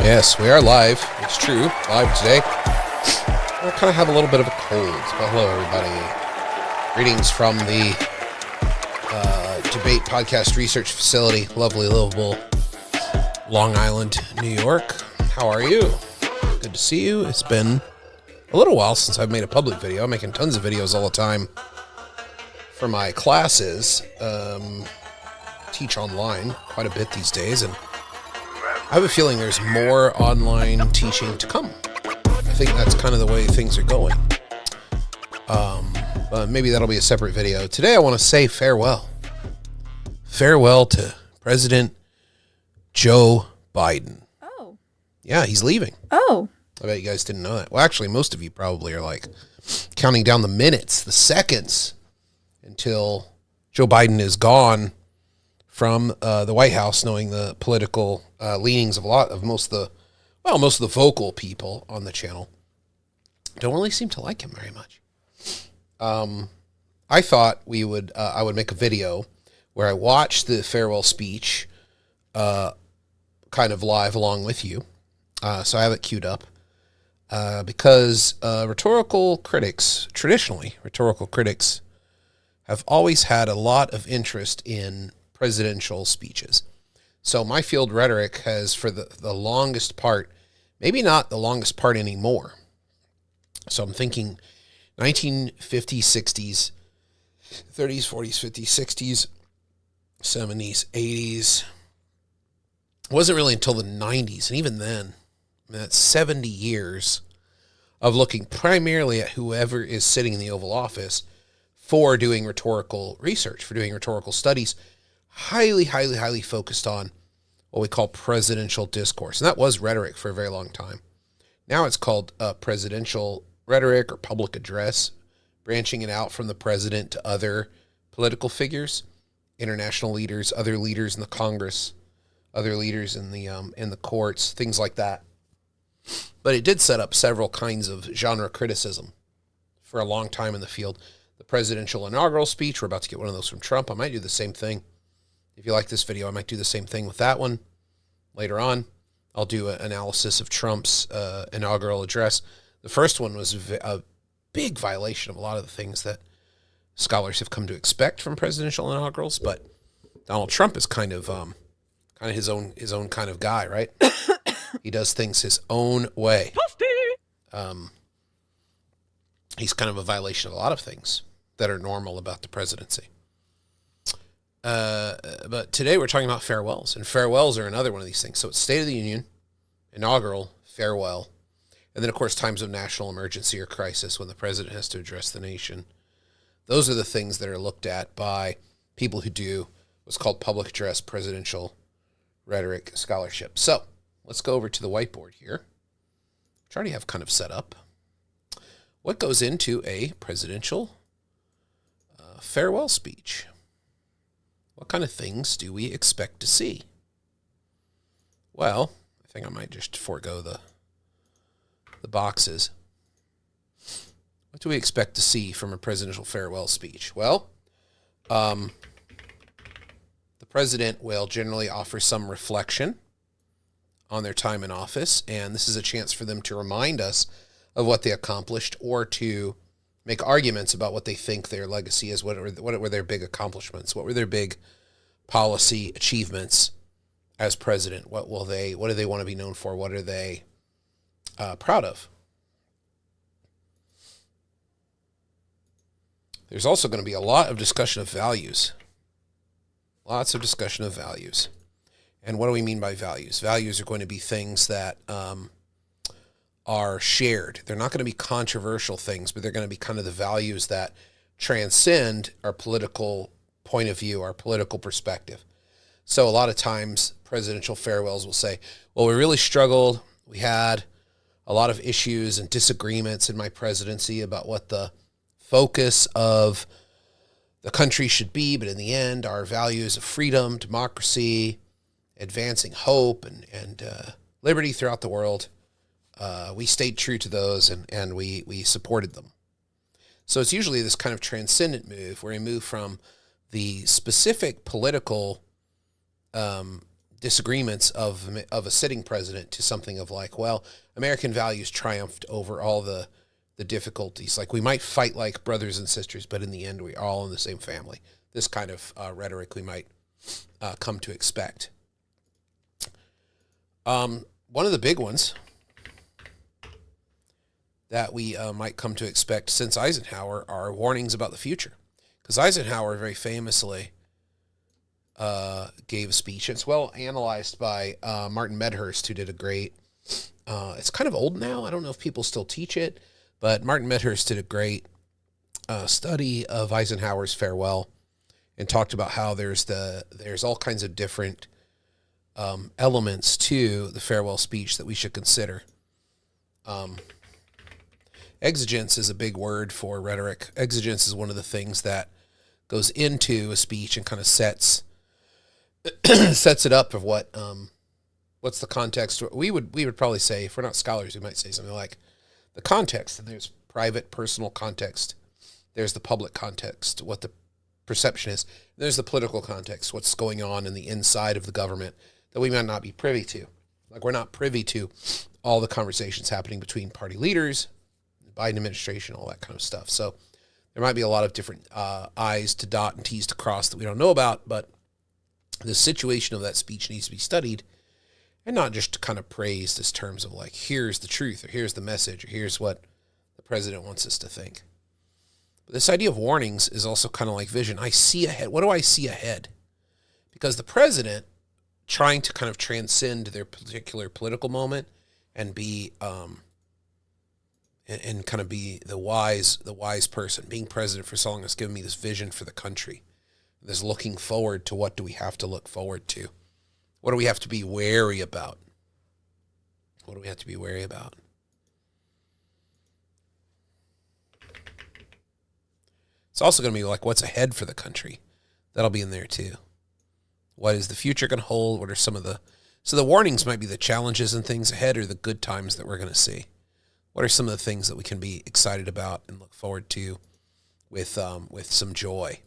Yes, we are live. It's true. Live today. I kind of have a little bit of a cold. But hello, everybody. Greetings from the Debate Podcast Research Facility, lovely, livable Long Island, New York. How are you? Good to see you. It's been a little while since I've made a public video. I'm making tons of videos all the time for my classes. Teach online quite a bit these days, and I have a feeling there's more online teaching to come. I think that's kind of the way things are going. But maybe that'll be a separate video. Today I want to say farewell. Farewell to President Joe Biden. Oh. Yeah, he's leaving. Oh. I bet you guys didn't know that. Well, actually, most of you probably are like counting down the minutes, the seconds, until Joe Biden is gone from the White House, knowing the political leanings of most of the vocal people on the channel don't really seem to like him very much. I thought I would make a video where I watched the farewell speech kind of live along with you. So I have it queued up because rhetorical critics, traditionally, rhetorical critics have always had a lot of interest in presidential speeches. So my field, rhetoric, has for the longest part, maybe not the longest part anymore. So I'm thinking 1950s, 60s, 30s, 40s, 50s, 60s, 70s, 80s. It wasn't really until the 90s, and even then, that's 70 years of looking primarily at whoever is sitting in the Oval Office for doing rhetorical research, for doing rhetorical studies, highly, highly, highly focused on what we call presidential discourse. And that was rhetoric for a very long time. Now it's called presidential rhetoric or public address, branching it out from the president to other political figures, international leaders, other leaders in the Congress, other leaders in the courts, things like that. But it did set up several kinds of genre criticism for a long time in the field. The presidential inaugural speech, we're about to get one of those from Trump. I might do the same thing. If you like this video, I might do the same thing with that one later on. I'll do an analysis of Trump's inaugural address. The first one was a big violation of a lot of the things that scholars have come to expect from presidential inaugurals, but Donald Trump is kind of his own kind of guy, right? He does things his own way. He's kind of a violation of a lot of things that are normal about the presidency. But today we're talking about farewells, and farewells are another one of these things. So it's State of the Union, inaugural, farewell, and then, of course, times of national emergency or crisis when the president has to address the nation. Those are the things that are looked at by people who do what's called public address presidential rhetoric scholarship. So let's go over to the whiteboard here, which I already have kind of set up. What goes into a presidential farewell speech? What kind of things do we expect to see? Well, I think I might just forego the boxes. What do we expect to see from a presidential farewell speech? Well, the president will generally offer some reflection on their time in office, and this is a chance for them to remind us of what they accomplished or to make arguments about what they think their legacy is. What were their big accomplishments? What were their big policy achievements as president? What do they want to be known for? What are they proud of? There's also going to be a lot of discussion of values. Lots of discussion of values. And what do we mean by values? Values are going to be things that are shared. They're not going to be controversial things, but they're going to be kind of the values that transcend our political point of view, our political perspective. So a lot of times presidential farewells will say, well, we really struggled. We had a lot of issues and disagreements in my presidency about what the focus of the country should be. But in the end, our values of freedom, democracy, advancing hope and liberty throughout the world, we stayed true to those and we supported them. So it's usually this kind of transcendent move where we move from the specific political disagreements of a sitting president to something of like, well, American values triumphed over all the difficulties. Like, we might fight like brothers and sisters, but in the end, we're all in the same family. This kind of rhetoric we might come to expect. One of the big ones that we might come to expect since Eisenhower are warnings about the future. Because Eisenhower very famously gave a speech. It's well analyzed by Martin Medhurst, who did a great, it's kind of old now. I don't know if people still teach it, but Martin Medhurst did a great study of Eisenhower's farewell and talked about how there's all kinds of different elements to the farewell speech that we should consider. Exigence is a big word for rhetoric. Exigence is one of the things that goes into a speech and kind of sets it up of what's the context. We would probably say, if we're not scholars, we might say something like the context. And there's private, personal context. There's the public context, what the perception is. There's the political context, what's going on in the inside of the government that we might not be privy to. Like, we're not privy to all the conversations happening between party leaders, the Biden administration, all that kind of stuff. So there might be a lot of different I's to dot and T's to cross that we don't know about, but the situation of that speech needs to be studied and not just kind of praised as terms of like, here's the truth, or here's the message, or here's what the president wants us to think. But this idea of warnings is also kind of like vision. I see ahead. What do I see ahead? Because the president, trying to kind of transcend their particular political moment and be and kind of be the wise person, being president for so long has given me this vision for the country, this looking forward to what do we have to look forward to, what do we have to be wary about, what do we have to be wary about. It's also going to be like what's ahead for the country. That'll be in there too. What is the future going to hold? What are some of so the warnings might be the challenges and things ahead, or the good times that we're going to see. What are some of the things that we can be excited about and look forward to with some joy,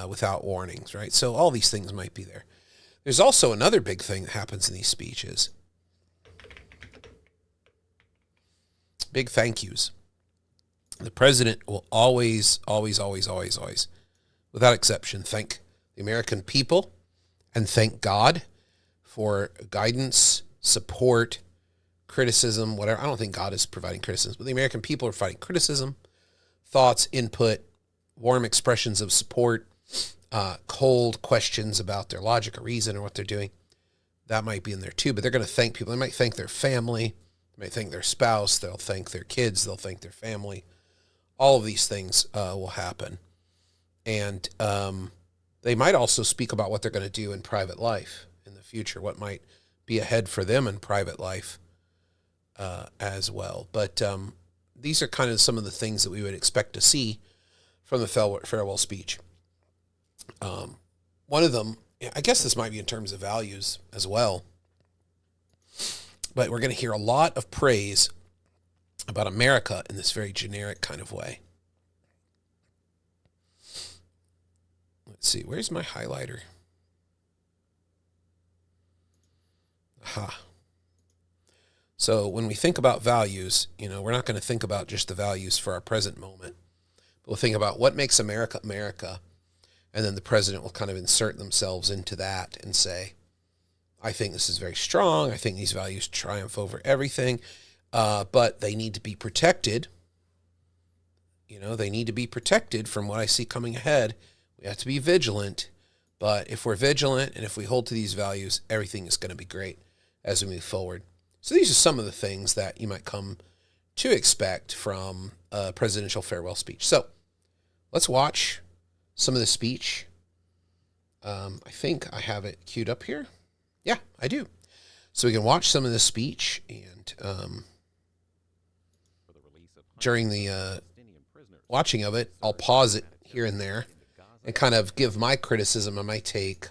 without warnings, right? So all these things might be there. There's also another big thing that happens in these speeches. Big thank yous. The president will always, without exception, thank the American people and thank God for guidance, support, criticism, whatever. I don't think God is providing criticism, but the American people are providing criticism, thoughts, input, warm expressions of support, cold questions about their logic or reason or what they're doing. That might be in there too, but they're going to thank people. They might thank their family, they might thank their spouse, they'll thank their kids, they'll thank their family. All of these things will happen. And they might also speak about what they're going to do in private life in the future, what might be ahead for them in private life as well. But these are kind of some of the things that we would expect to see from the farewell speech. One of them, I guess this might be in terms of values as well, but we're going to hear a lot of praise about America in this very generic kind of way. Let's see, where's my highlighter? Aha. So when we think about values, we're not going to think about just the values for our present moment, but we'll think about what makes America America, and then the president will kind of insert themselves into that and say, I think this is very strong, I think these values triumph over everything, but they need to be protected. They need to be protected from what I see coming ahead. We have to be vigilant, but if we're vigilant and if we hold to these values, everything is going to be great as we move forward. So these are some of the things that you might come to expect from a presidential farewell speech. So let's watch some of the speech. I think I have it queued up here. Yeah, I do. So we can watch some of the speech, and during the watching of it, I'll pause it here and there and kind of give my criticism and my take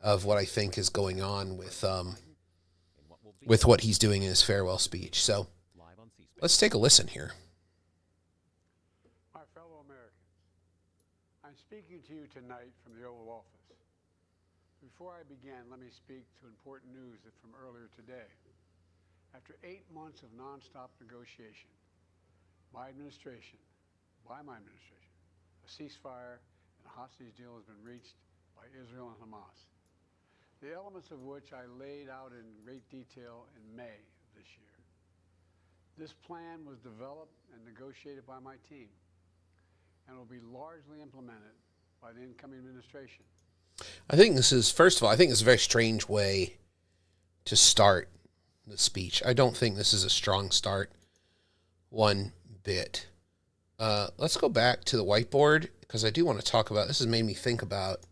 of what I think is going on with what he's doing in his farewell speech. So let's take a listen here. My fellow Americans, I'm speaking to you tonight from the Oval Office. Before I begin, let me speak to important news from earlier today. After 8 months of nonstop negotiation, my administration, by my administration, a ceasefire and a hostage deal has been reached by Israel and Hamas, the elements of which I laid out in great detail in May of this year. This plan was developed and negotiated by my team and will be largely implemented by the incoming administration. I think this is, first of all, I think this is a very strange way to start the speech. I don't think this is a strong start one bit. Let's go back to the whiteboard because I do want to talk about, this has made me think about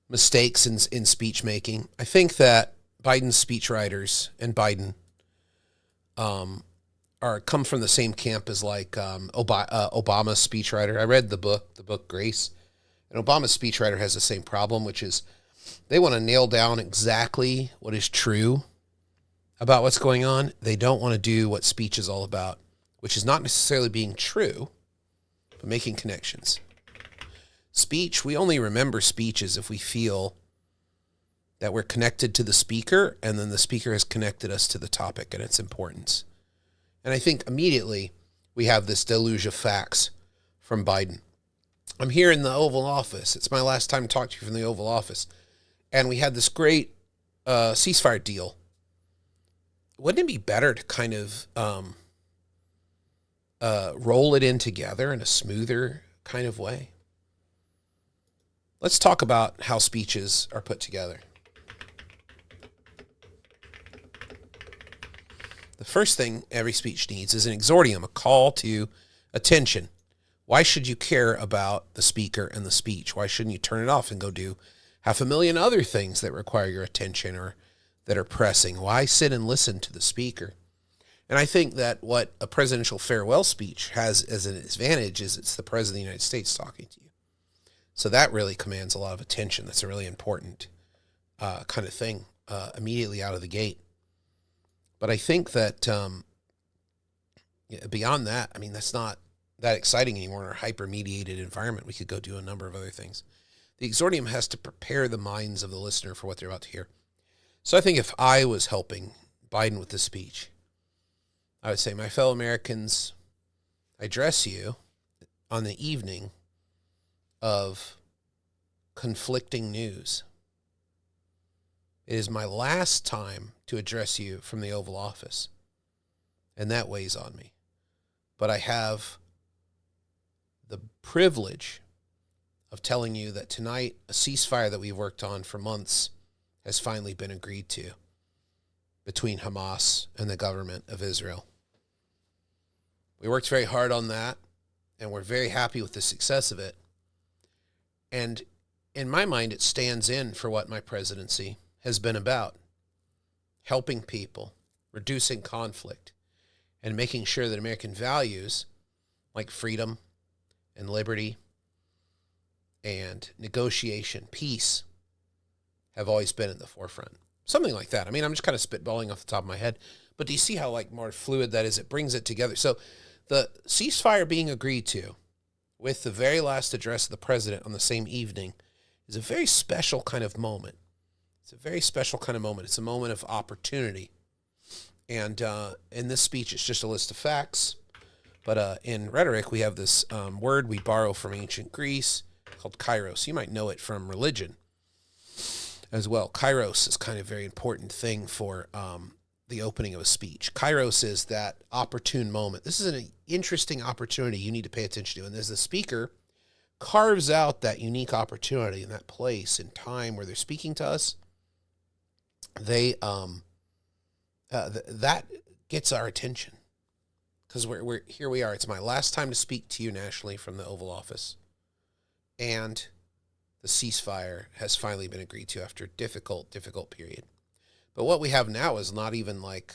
mistakes in speech making. I think that Biden's speechwriters and Biden come from the same camp as like Obama's speechwriter. I read the book Grace, and Obama's speechwriter has the same problem, which is they want to nail down exactly what is true about what's going on. They don't want to do what speech is all about, which is not necessarily being true, but making connections. Speech, we only remember speeches if we feel that we're connected to the speaker and then the speaker has connected us to the topic and its importance. And I think immediately we have this deluge of facts from Biden. I'm here in the Oval Office. It's my last time to talk to you from the Oval Office. And we had this great ceasefire deal. Wouldn't it be better to kind of roll it in together in a smoother kind of way? Let's talk about how speeches are put together. The first thing every speech needs is an exordium, a call to attention. Why should you care about the speaker and the speech? Why shouldn't you turn it off and go do 500,000 other things that require your attention or that are pressing? Why sit and listen to the speaker? And I think that what a presidential farewell speech has as an advantage is it's the President of the United States talking to you. So that really commands a lot of attention. That's a really important kind of thing immediately out of the gate. But I think that beyond that, I mean, that's not that exciting anymore in our hyper-mediated environment. We could go do a number of other things. The exordium has to prepare the minds of the listener for what they're about to hear. So I think if I was helping Biden with this speech, I would say, my fellow Americans, I address you on the evening of conflicting news. It is my last time to address you from the Oval Office, and that weighs on me. But I have the privilege of telling you that tonight a ceasefire that we've worked on for months has finally been agreed to between Hamas and the government of Israel. We worked very hard on that, and we're very happy with the success of it. And in my mind, it stands in for what my presidency has been about: helping people, reducing conflict, and making sure that American values like freedom and liberty and negotiation, peace, have always been in the forefront. Something like that. I mean, I'm just kind of spitballing off the top of my head, but do you see how like more fluid that is? It brings it together. So the ceasefire being agreed to with the very last address of the president on the same evening is a very special kind of moment. It's a very special kind of moment. It's a moment of opportunity. And in this speech, it's just a list of facts. But in rhetoric, we have this word we borrow from ancient Greece called kairos. You might know it from religion as well. Kairos is kind of a very important thing for the opening of a speech. Kairos is that opportune moment. This is an interesting opportunity you need to pay attention to. And as the speaker carves out that unique opportunity in that place and time where they're speaking to us, they that gets our attention because we're here. We are. It's my last time to speak to you nationally from the Oval Office, and the ceasefire has finally been agreed to after a difficult period. But what we have now is not even like,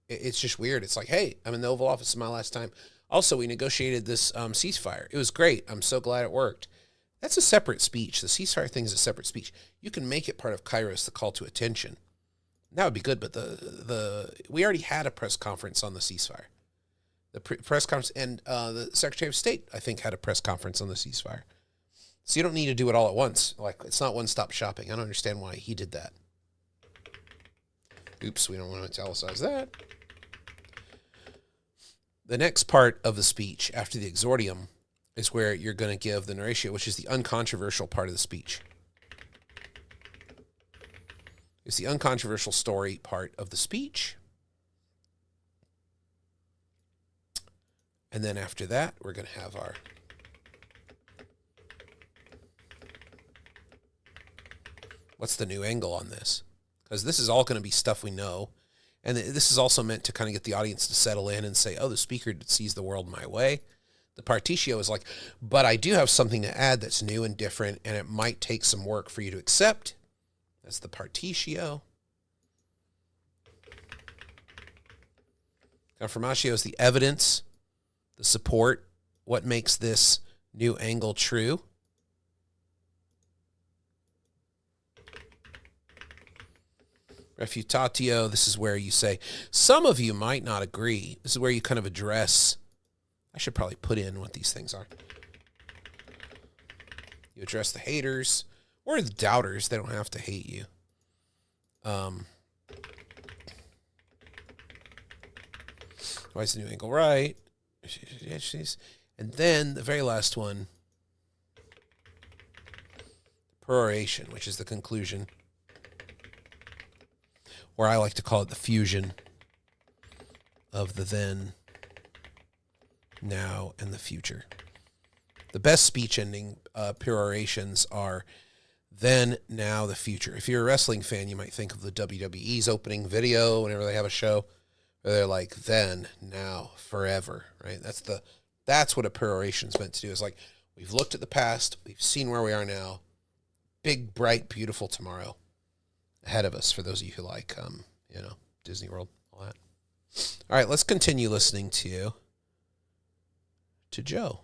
it's just weird. It's like, hey, I'm in the Oval Office. It's my last time. Also, we negotiated this ceasefire. It was great. I'm so glad it worked. That's a separate speech. The ceasefire thing is a separate speech. You can make it part of Kairos, the call to attention. That would be good, but we already had a press conference on the ceasefire. The press conference, and the Secretary of State, I think, had a press conference on the ceasefire. So you don't need to do it all at once. Like, it's not one-stop shopping. I don't understand why he did that. Oops, we don't want to italicize that. The next part of the speech after the exordium is where you're going to give the narratio, which is the uncontroversial part of the speech. It's the uncontroversial story part of the speech. And then after that, we're going to have our what's the new angle on this? Because this is all going to be stuff we know. And this is also meant to kind of get the audience to settle in and say, oh, the speaker sees the world my way. The partitio is like, but I do have something to add that's new and different, and it might take some work for you to accept. That's the partitio. Confirmatio is the evidence, the support, what makes this new angle true. Refutatio, this is where you say, some of you might not agree. This is where you kind of address, I should probably put in what these things are. You address the haters or the doubters. They don't have to hate you. Why is the new angle right? And then the very last one, peroration, which is the conclusion. Or I like to call it the fusion of the then, now, and the future. The best speech ending perorations are then, now, the future. If you're a wrestling fan, you might think of the WWE's opening video whenever they have a show, where they're like, then, now, forever, right? That's what a peroration is meant to do. It's like, we've looked at the past, we've seen where we are now, big, bright, beautiful tomorrow ahead of us, for those of you who like, Disney World, all that. All right, let's continue listening to Joe.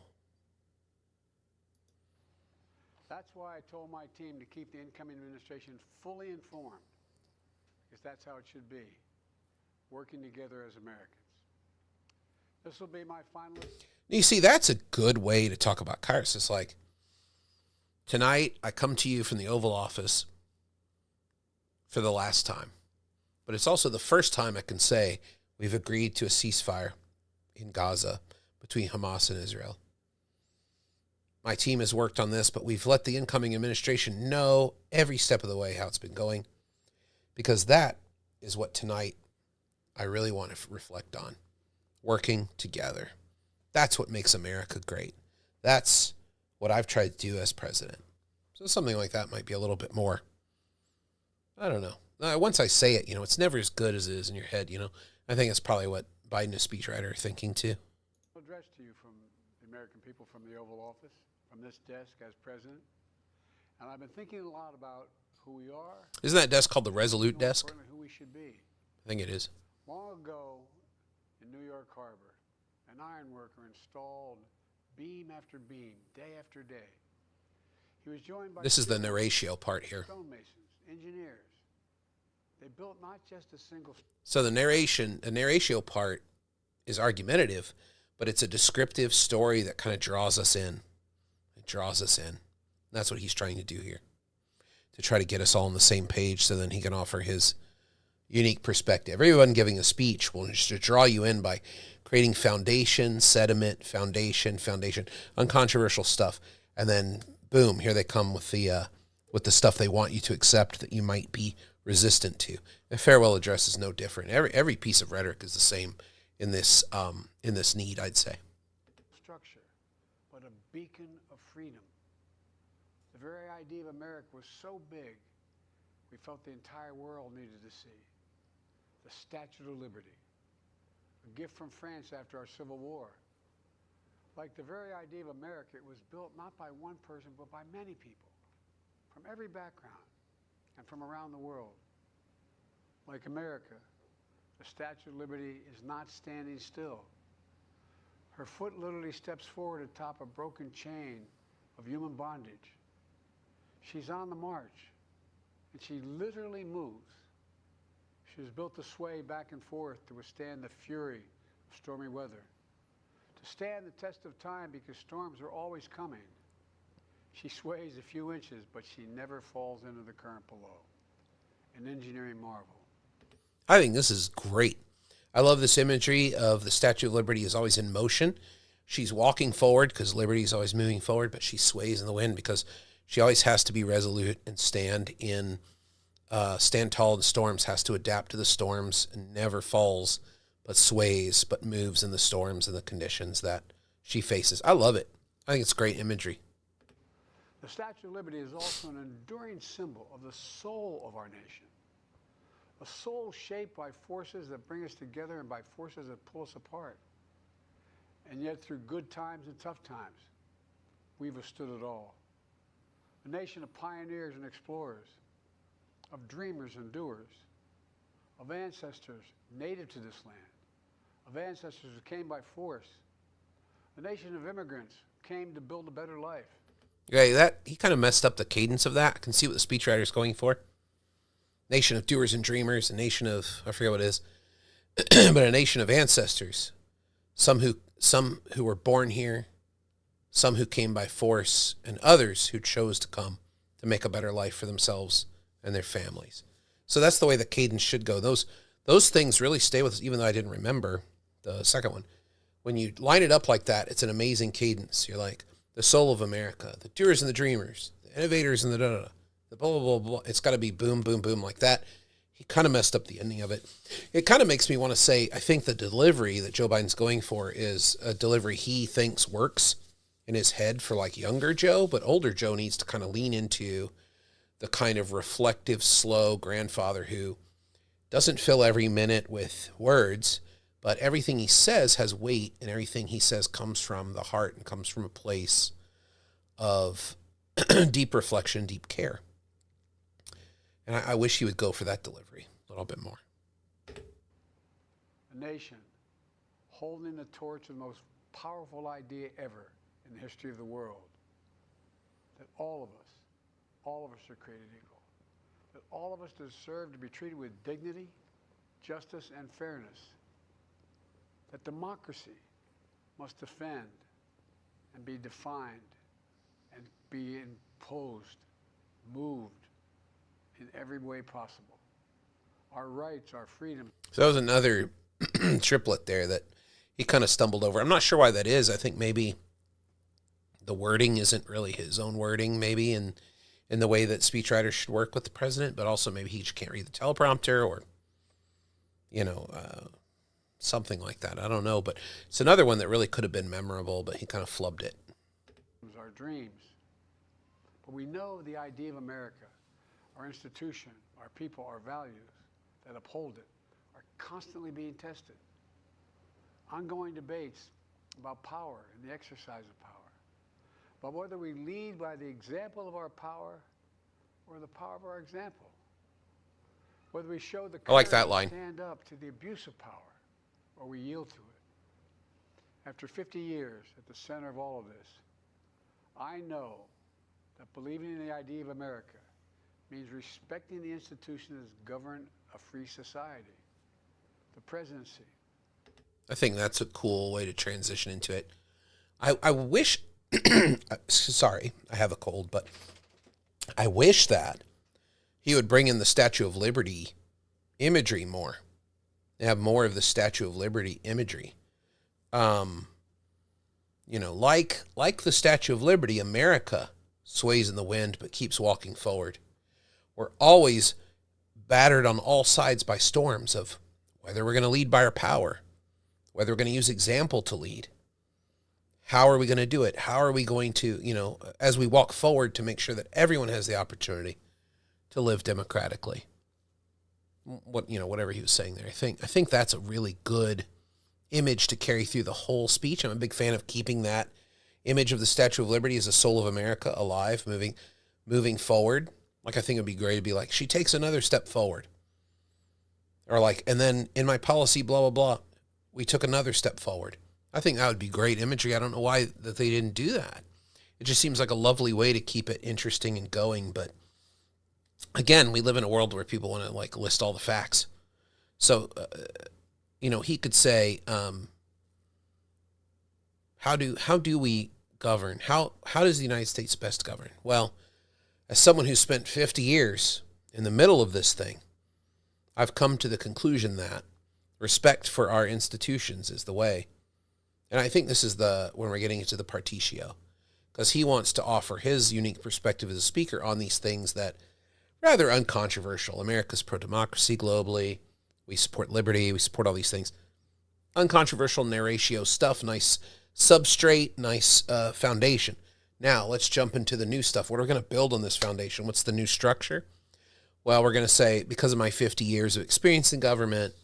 That's why I told my team to keep the incoming administration fully informed, because that's how it should be, working together as Americans. This will be my final. You see, that's a good way to talk about Kairos. It's like, tonight I come to you from the Oval Office for the last time. But it's also the first time I can say we've agreed to a ceasefire in Gaza between Hamas and Israel. My team has worked on this, but we've let the incoming administration know every step of the way how it's been going, because that is what tonight I really want to reflect on. Working together. That's what makes America great. That's what I've tried to do as president. So something like that might be a little bit more, I don't know. Once I say it, it's never as good as it is in your head, I think it's probably what Biden, as speechwriter, are thinking too. Address to you from the American people from the Oval Office, from this desk as president. And I've been thinking a lot about who we are. Isn't that desk called the Resolute desk? Who we should be. I think it is. Long ago in New York Harbor, an iron worker installed beam after beam, day after day. He was joined by... This is the narratio part here. Stonemasons, engineers. They built not just a single... So the narratio part is argumentative, but it's a descriptive story that kind of draws us in. It draws us in. That's what he's trying to do here, to try to get us all on the same page so then he can offer his unique perspective. Everyone giving a speech will just to draw you in by creating foundation, sediment, foundation, uncontroversial stuff. And then, boom, here they come with the stuff they want you to accept that you might be resistant to. A farewell address is no different. Every piece of rhetoric is the same in this need, I'd say. Structure, but a beacon of freedom. The very idea of America was so big, we felt the entire world needed to see. The Statue of Liberty, a gift from France after our Civil War. Like the very idea of America, it was built not by one person, but by many people, from every background and from around the world. Like America, the Statue of Liberty is not standing still. Her foot literally steps forward atop a broken chain of human bondage. She's on the march, and she literally moves. She was built to sway back and forth to withstand the fury of stormy weather, to stand the test of time because storms are always coming. She sways a few inches, but she never falls into the current below. An engineering marvel. I think this is great. I love this imagery of the Statue of Liberty is always in motion. She's walking forward because Liberty is always moving forward, but she sways in the wind because she always has to be resolute and stand tall in storms, has to adapt to the storms and never falls, but sways, but moves in the storms and the conditions that she faces. I love it. I think it's great imagery. The Statue of Liberty is also an enduring symbol of the soul of our nation. A soul shaped by forces that bring us together and by forces that pull us apart. And yet through good times and tough times, we've withstood it all. A nation of pioneers and explorers, of dreamers and doers, of ancestors native to this land, of ancestors who came by force. A nation of immigrants came to build a better life. Yeah, he kind of messed up the cadence of that. I can see what the speechwriter's going for. Nation of doers and dreamers, a nation of, I forget what it is, but a nation of ancestors. Some who were born here, some who came by force, and others who chose to come to make a better life for themselves and their families. So that's the way the cadence should go. Those things really stay with us, even though I didn't remember the second one. When you line it up like that, it's an amazing cadence. You're like, the soul of America, the doers and the dreamers, the innovators and the da-da-da, the blah, blah, blah, blah. It's got to be boom, boom, boom like that. He kind of messed up the ending of it. It kind of makes me want to say, I think the delivery that Joe Biden's going for is a delivery he thinks works in his head for like younger Joe, but older Joe needs to kind of lean into the kind of reflective, slow grandfather who doesn't fill every minute with words, but everything he says has weight, and everything he says comes from the heart and comes from a place of deep reflection, deep care. And I wish he would go for that delivery a little bit more. A nation holding the torch of the most powerful idea ever in the history of the world, that all of us are created equal, that all of us deserve to be treated with dignity, justice, and fairness, that democracy must defend and be defined and be imposed, moved in every way possible. Our rights, our freedom. So that was another triplet there that he kind of stumbled over. I'm not sure why that is. I think maybe the wording isn't really his own wording, maybe in the way that speechwriters should work with the president, but also maybe he just can't read the teleprompter or, something like that. I don't know, but it's another one that really could have been memorable, but he kind of flubbed it. Our dreams. But we know the idea of America, our institution, our people, our values that uphold it are constantly being tested. Ongoing debates about power and the exercise of power. But whether we lead by the example of our power or the power of our example. Whether we show the I like that courage line. to stand up to the abuse of power or we yield to it. After 50 years at the center of all of this, I know that believing in the idea of America means respecting the institutions that govern a free society, the presidency. I think that's a cool way to transition into it. I wish, sorry, I have a cold, but I wish that he would bring in the Statue of Liberty imagery more. Have more of the Statue of Liberty imagery. Like the Statue of Liberty, America sways in the wind but keeps walking forward. We're always battered on all sides by storms of whether we're going to lead by our power, whether we're going to use example to lead. How are we going to do it? How are we going to, as we walk forward to make sure that everyone has the opportunity to live democratically? Whatever he was saying there. I think that's a really good image to carry through the whole speech. I'm a big fan of keeping that image of the Statue of Liberty as a soul of America alive, moving forward. Like, I think it'd be great to be like, she takes another step forward. Or like, and then in my policy, blah, blah, blah, we took another step forward. I think that would be great imagery. I don't know why that they didn't do that. It just seems like a lovely way to keep it interesting and going. But again, we live in a world where people want to like list all the facts. So, he could say, how do we govern? How does the United States best govern? Well, as someone who spent 50 years in the middle of this thing, I've come to the conclusion that respect for our institutions is the way. And I think this is when we're getting into the partitio, because he wants to offer his unique perspective as a speaker on these things that rather uncontroversial. America's pro-democracy globally. We support liberty. We support all these things. Uncontroversial narratio stuff, nice substrate, nice foundation. Now, let's jump into the new stuff. What are we going to build on this foundation? What's the new structure? Well, we're going to say, because of my 50 years of experience in government,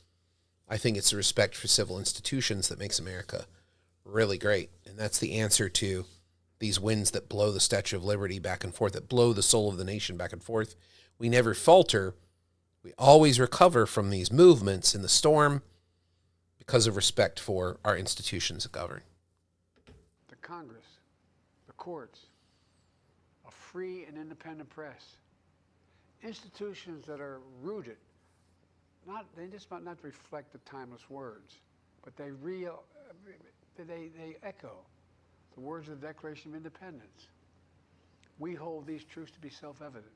I think it's the respect for civil institutions that makes America really great. And that's the answer to these winds that blow the Statue of Liberty back and forth, that blow the soul of the nation back and forth. We never falter. We always recover from these movements in the storm because of respect for our institutions that govern. The Congress, the courts, a free and independent press, institutions that are rooted, they just might not reflect the timeless words, but they echo the words of the Declaration of Independence. We hold these truths to be self-evident.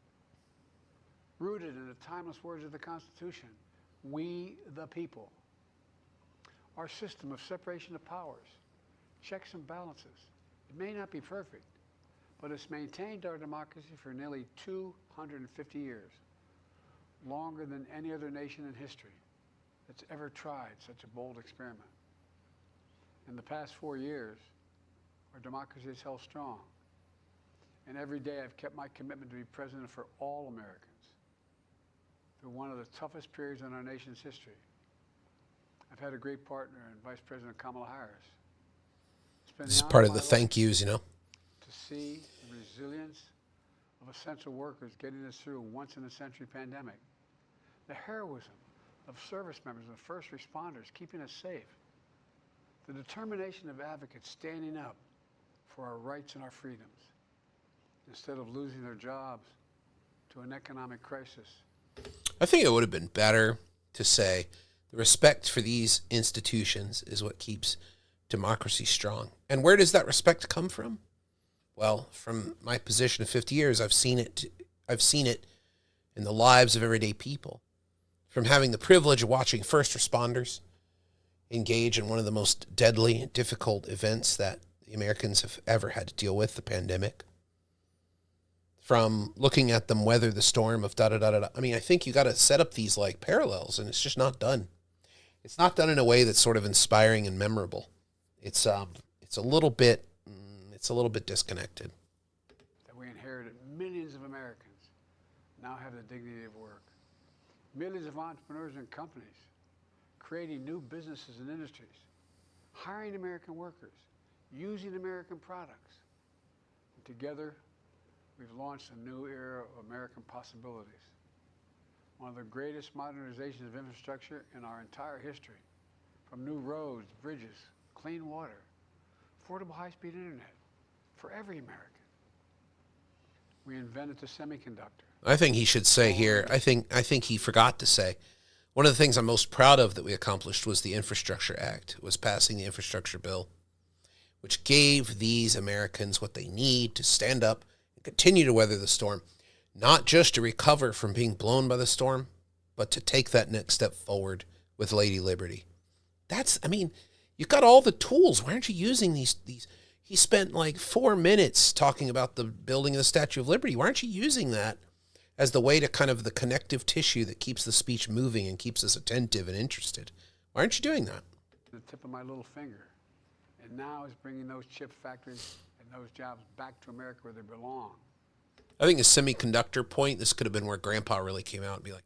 Rooted in the timeless words of the Constitution, we the people. Our system of separation of powers, checks and balances. It may not be perfect, but it's maintained our democracy for nearly 250 years, longer than any other nation in history that's ever tried such a bold experiment. In the past 4 years, our democracy has held strong, and every day I've kept my commitment to be president for all Americans through one of the toughest periods in our nation's history. I've had a great partner in Vice President Kamala Harris. This is part of the thank yous, you know. To see the resilience of essential workers getting us through a once-in-a-century pandemic. The heroism of service members and first responders keeping us safe. The determination of advocates standing up for our rights and our freedoms instead of losing their jobs to an economic crisis. I think it would have been better to say the respect for these institutions is what keeps democracy strong. And where does that respect come from? Well, from my position of 50 years, I've seen it in the lives of everyday people. From having the privilege of watching first responders engage in one of the most deadly and difficult events that the Americans have ever had to deal with, the pandemic. From looking at them weather the storm of da-da-da-da-da. I mean, I think you got to set up these like parallels, and it's just not done. It's not done in a way that's sort of inspiring and memorable. It's a little bit disconnected. That we inherited. Millions of Americans now have the dignity of work. Millions of entrepreneurs and companies creating new businesses and industries, hiring American workers, using American products. And together, we've launched a new era of American possibilities. One of the greatest modernizations of infrastructure in our entire history, from new roads, bridges, clean water, affordable high-speed internet for every American. We invented the semiconductor. I think he should say here, I think he forgot to say, one of the things I'm most proud of that we accomplished was the Infrastructure Act, was passing the infrastructure bill, which gave these Americans what they need to stand up and continue to weather the storm, not just to recover from being blown by the storm, but to take that next step forward with Lady Liberty. You've got all the tools. Why aren't you using these? He spent like 4 minutes talking about the building of the Statue of Liberty. Why aren't you using that as the way to kind of the connective tissue that keeps the speech moving and keeps us attentive and interested? Why aren't you doing that? The tip of my little finger. And now is bringing those chip factories and those jobs back to America where they belong. I think the semiconductor point, this could have been where Grandpa really came out and be like,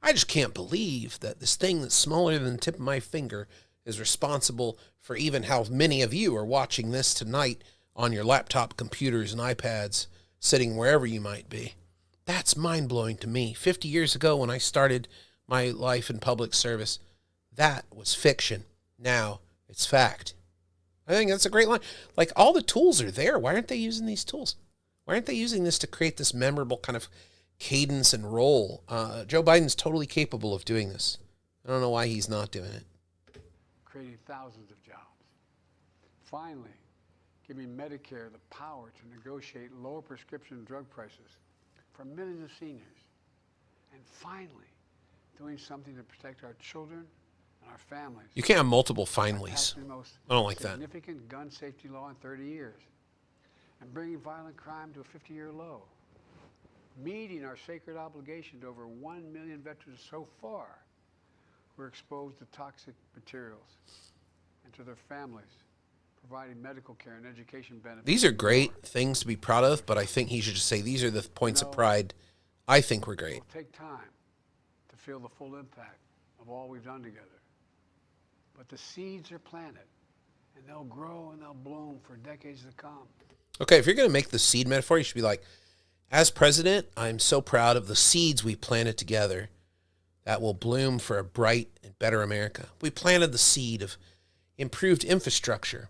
I just can't believe that this thing that's smaller than the tip of my finger is responsible for even how many of you are watching this tonight on your laptop computers and iPads, sitting wherever you might be. That's mind-blowing to me. 50 years ago when I started my life in public service, that was fiction. Now it's fact. I think that's a great line. Like, all the tools are there. Why aren't they using these tools? Why aren't they using this to create this memorable kind of cadence and roll? Joe Biden's totally capable of doing this. I don't know why he's not doing it. Creating thousands of jobs. Finally, giving Medicare the power to negotiate lower prescription drug prices for millions of seniors. And finally, doing something to protect our children and our families. You can't have multiple finallys. I don't like that. Significant gun safety law in 30 years. And bringing violent crime to a 50-year low. Meeting our sacred obligation to over 1 million veterans so far who are exposed to toxic materials, and to their families, providing medical care and education benefits. These are great things to be proud of, but I think he should just say these are the points of pride I think were great. It will take time to feel the full impact of all we've done together. But the seeds are planted, and they'll grow and they'll bloom for decades to come. Okay, if you're going to make the seed metaphor, you should be like, as president, I'm so proud of the seeds we planted together that will bloom for a bright and better America. We planted the seed of improved infrastructure.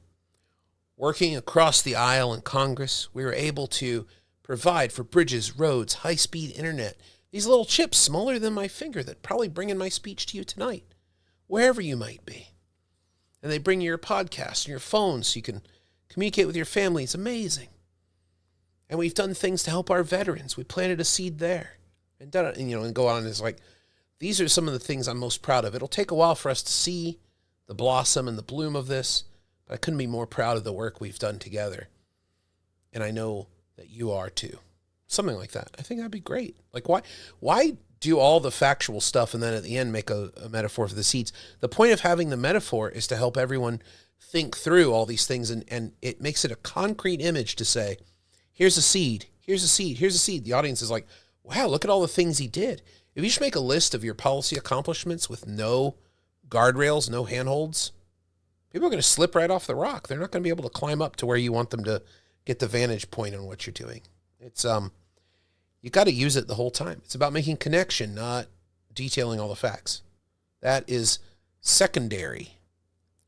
Working across the aisle in Congress, we were able to provide for bridges, roads, high-speed internet. These little chips smaller than my finger that probably bring in my speech to you tonight, wherever you might be. And they bring your podcast and your phone so you can communicate with your family. It's amazing. And we've done things to help our veterans. We planted a seed there and done it, and go on. And it's like, these are some of the things I'm most proud of. It'll take a while for us to see the blossom and the bloom of this, but I couldn't be more proud of the work we've done together. And I know that you are too. Something like that. I think that'd be great. Like, why do all the factual stuff and then at the end make a metaphor for the seeds? The point of having the metaphor is to help everyone think through all these things, and it makes it a concrete image to say, here's a seed, here's a seed, here's a seed. The audience is like, wow, look at all the things he did. If you just make a list of your policy accomplishments with no guardrails, no handholds, people are going to slip right off the rock. They're not going to be able to climb up to where you want them to get the vantage point on what you're doing. It's you got to use it the whole time. It's about making connection, not detailing all the facts. That is secondary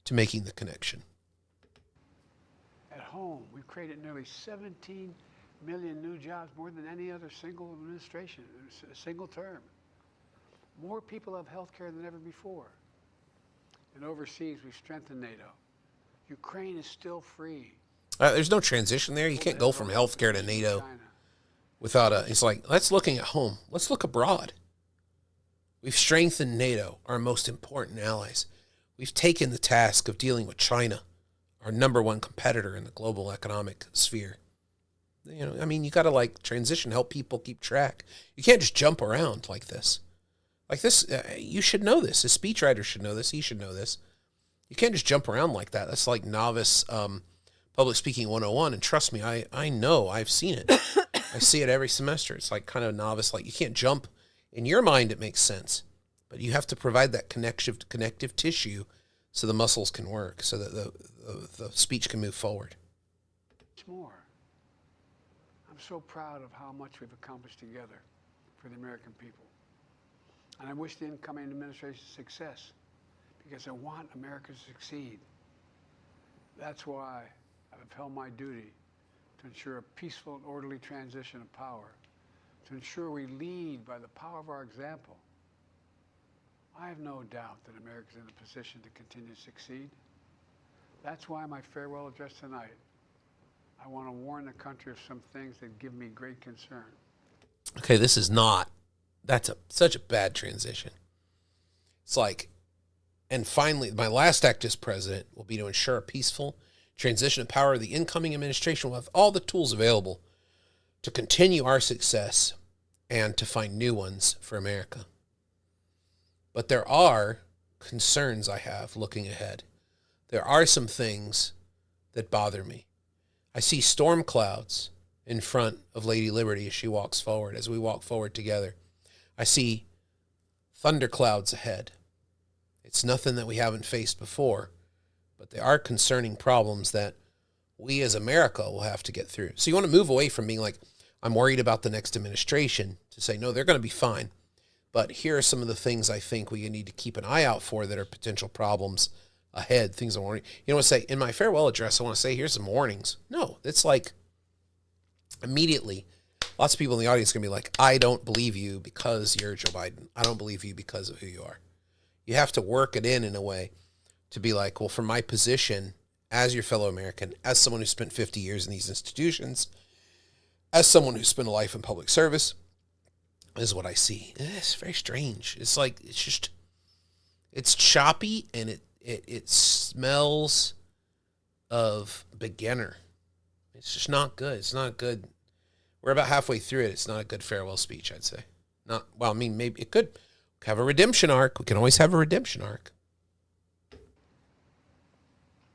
to making the connection. At home, we've created nearly 17 million new jobs, more than any other single administration, a single term. More people have health care than ever before. And overseas, we've strengthened NATO. Ukraine is still free. There's no transition there. You can't go from healthcare to NATO without it's like, let's looking at home. Let's look abroad. We've strengthened NATO, our most important allies. We've taken the task of dealing with China, our number one competitor in the global economic sphere. You got to transition, help people keep track. You can't just jump around like this. You should know this. A speechwriter should know this. He should know this. You can't just jump around like that. That's like novice public speaking 101. And trust me, I know. I've seen it. I see it every semester. It's like kind of novice. Like you can't jump. In your mind, it makes sense. But you have to provide that connective tissue so the muscles can work, so that the speech can move forward. More. I'm so proud of how much we've accomplished together for the American people. And I wish the incoming administration success, because I want America to succeed. That's why I've upheld my duty to ensure a peaceful and orderly transition of power, to ensure we lead by the power of our example. I have no doubt that America is in a position to continue to succeed. That's why my farewell address tonight, I want to warn the country of some things that give me great concern. Okay, that's such a bad transition. It's like, and finally, my last act as president will be to ensure a peaceful transition of power. The incoming administration will have all the tools available to continue our success and to find new ones for America. But there are concerns I have looking ahead. There are some things that bother me. I see storm clouds in front of Lady Liberty as she walks forward, as we walk forward together. I see thunderclouds ahead. It's nothing that we haven't faced before, but there are concerning problems that we as America will have to get through. So you want to move away from being like, I'm worried about the next administration, to say, no, they're going to be fine. But here are some of the things I think we need to keep an eye out for that are potential problems ahead, things I'm worried. You know what I say? In my farewell address, I want to say, here's some warnings. No, it's like immediately, lots of people in the audience are going to be like, I don't believe you because you're Joe Biden. I don't believe you because of who you are. You have to work it in a way to be like, well, from my position as your fellow American, as someone who spent 50 years in these institutions, as someone who spent a life in public service, is what I see. It's very strange. It's like, it's choppy, and it smells of beginner. It's just not good. It's not good. We're about halfway through it. It's not a good farewell speech, I'd say. Not, well, I mean, maybe it could have a redemption arc. We can always have a redemption arc.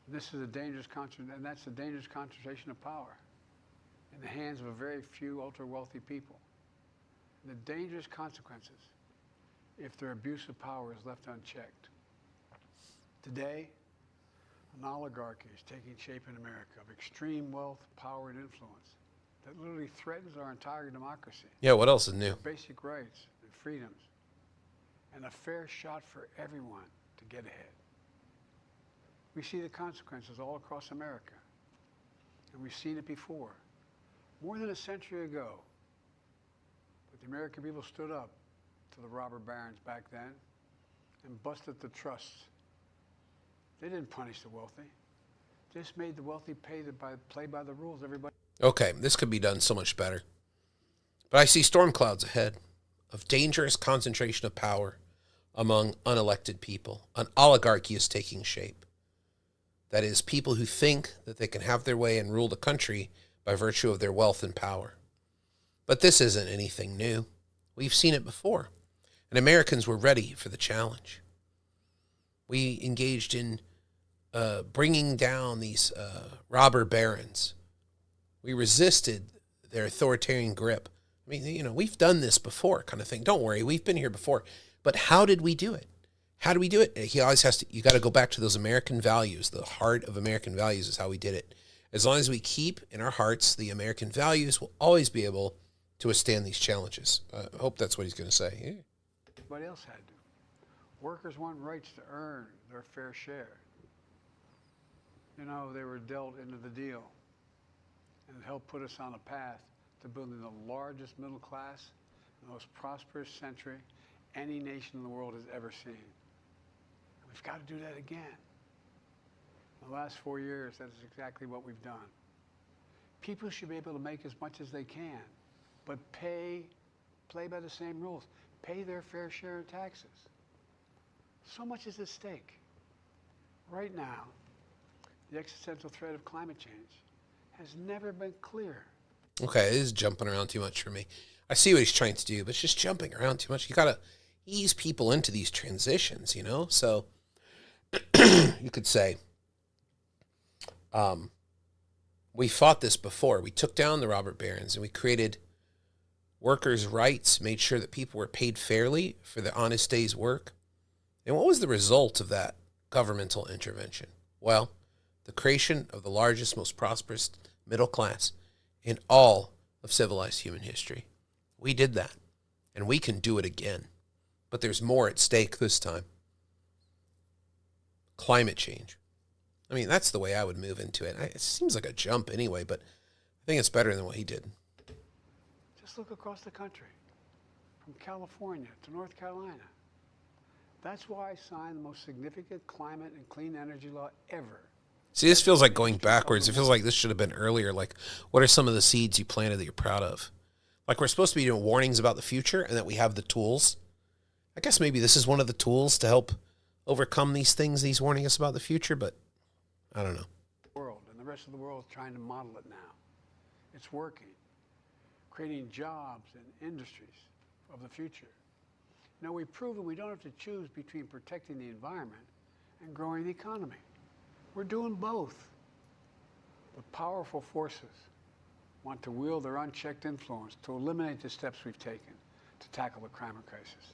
This is a dangerous concentration, and that's a dangerous concentration of power in the hands of a very few ultra-wealthy people. And the dangerous consequences if their abuse of power is left unchecked. Today, an oligarchy is taking shape in America of extreme wealth, power, and influence that literally threatens our entire democracy. Yeah, what else is new? Basic rights and freedoms, and a fair shot for everyone to get ahead. We see the consequences all across America, and we've seen it before, more than a century ago. But the American people stood up to the robber barons back then and busted the trusts. They didn't punish the wealthy. They just made the wealthy play by the rules. Everybody. Okay, this could be done so much better. But I see storm clouds ahead of dangerous concentration of power among unelected people. An oligarchy is taking shape. That is, people who think that they can have their way and rule the country by virtue of their wealth and power. But this isn't anything new. We've seen it before, and Americans were ready for the challenge. We engaged in bringing down these robber barons. We resisted their authoritarian grip. I mean, you know, we've done this before, kind of thing. Don't worry, we've been here before. But how did we do it? How do we do it? He always has to. You got to go back to those American values. The heart of American values is how we did it. As long as we keep in our hearts the American values, we'll always be able to withstand these challenges. I hope that's what he's going to say. Yeah. Everybody else had to. Workers want rights to earn their fair share. You know, they were dealt into the deal, and it helped put us on a path to building the largest middle class, the most prosperous century any nation in the world has ever seen. We've got to do that again. In the last 4 years, that is exactly what we've done. People should be able to make as much as they can, but play by the same rules. Pay their fair share of taxes. So much is at stake. Right now, the existential threat of climate change has never been clearer. Okay, it is jumping around too much for me. I see what he's trying to do, but it's just jumping around too much. You got to ease people into these transitions, you know? So you could say, we fought this before. We took down the robber barons and we created workers' rights, made sure that people were paid fairly for their honest day's work. And what was the result of that governmental intervention? Well, the creation of the largest, most prosperous middle class in all of civilized human history. We did that, and we can do it again. But there's more at stake this time. Climate change. I mean, that's the way I would move into it. It seems like a jump anyway, but I think it's better than what he did. Just look across the country, from California to North Carolina. That's why I signed the most significant climate and clean energy law ever. See, this feels like going backwards. It feels like this should have been earlier. Like, what are some of the seeds you planted that you're proud of? Like, we're supposed to be doing warnings about the future and that we have the tools. I guess maybe this is one of the tools to help overcome these things he's warning us about the future, but I don't know. World and the rest of the world is trying to model it now. It's working, creating jobs and industries of the future. Now, we've proven we don't have to choose between protecting the environment and growing the economy. We're doing both. But powerful forces want to wield their unchecked influence to eliminate the steps we've taken to tackle the climate crisis,